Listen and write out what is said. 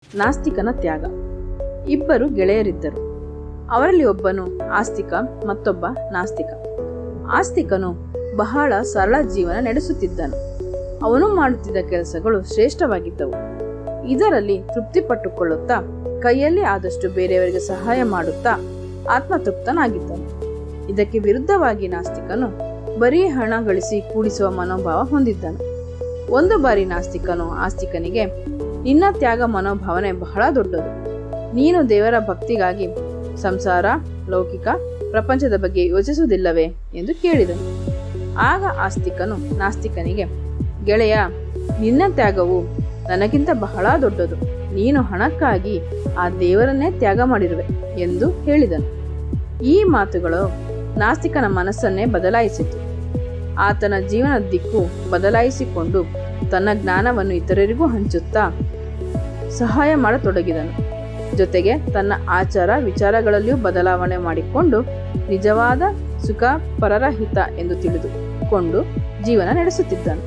ನಾಸ್ತಿಕನ ತ್ಯಾಗ. ಇಬ್ಬರು ಗೆಳೆಯರಿದ್ದರು. ಅವರಲ್ಲಿ ಒಬ್ಬನು ಆಸ್ತಿಕ, ಮತ್ತೊಬ್ಬ ನಾಸ್ತಿಕ. ಆಸ್ತಿಕನು ಬಹಳ ಸರಳ ಜೀವನ ನಡೆಸುತ್ತಿದ್ದನು. ಅವನು ಮಾಡುತ್ತಿದ್ದ ಕೆಲಸಗಳು ಶ್ರೇಷ್ಠವಾಗಿದ್ದವು. ಇದರಲ್ಲಿ ತೃಪ್ತಿಪಟ್ಟುಕೊಳ್ಳುತ್ತಾ ಕೈಯಲ್ಲಿ ಆದಷ್ಟು ಬೇರೆಯವರಿಗೆ ಸಹಾಯ ಮಾಡುತ್ತಾ ಆತ್ಮತೃಪ್ತನಾಗಿದ್ದನು. ಇದಕ್ಕೆ ವಿರುದ್ಧವಾಗಿ ನಾಸ್ತಿಕನು ಬರೀ ಹಣ ಗಳಿಸಿ ಕೂಡಿಸುವ ಮನೋಭಾವ ಹೊಂದಿದ್ದನು. ಒಂದು ಬಾರಿ ನಾಸ್ತಿಕನು ಆಸ್ತಿಕನಿಗೆ, ನಿನ್ನ ತ್ಯಾಗ ಮನೋಭಾವನೆ ಬಹಳ ದೊಡ್ಡದು. ನೀನು ದೇವರ ಭಕ್ತಿಗಾಗಿ ಸಂಸಾರ, ಲೌಕಿಕ ಪ್ರಪಂಚದ ಬಗ್ಗೆ ಯೋಚಿಸುವುದಿಲ್ಲವೇ ಎಂದು ಕೇಳಿದನು. ಆಗ ಆಸ್ತಿಕನು ನಾಸ್ತಿಕನಿಗೆ, ಗೆಳೆಯ, ನಿನ್ನ ತ್ಯಾಗವು ನನಗಿಂತ ಬಹಳ ದೊಡ್ಡದು. ನೀನು ಹಣಕ್ಕಾಗಿ ಆ ದೇವರನ್ನೇ ತ್ಯಾಗ ಮಾಡಿರುವೆ ಎಂದು ಹೇಳಿದನು. ಈ ಮಾತುಗಳು ನಾಸ್ತಿಕನ ಮನಸ್ಸನ್ನೇ ಬದಲಾಯಿಸಿತು. ಆತನ ಜೀವನದ ದಿಕ್ಕು ಬದಲಾಯಿಸಿಕೊಂಡು ತನ್ನ ಜ್ಞಾನವನ್ನು ಇತರರಿಗೂ ಹಂಚುತ್ತಾ ಸಹಾಯ ಮಾಡತೊಡಗಿದನು. ಜೊತೆಗೆ ತನ್ನ ಆಚಾರ ವಿಚಾರಗಳಲ್ಲಿಯೂ ಬದಲಾವಣೆ ಮಾಡಿಕೊಂಡು ನಿಜವಾದ ಸುಖ ಪರರ ಹಿತ ಎಂದು ತಿಳಿದುಕೊಂಡು ಜೀವನ ನಡೆಸುತ್ತಿದ್ದನು.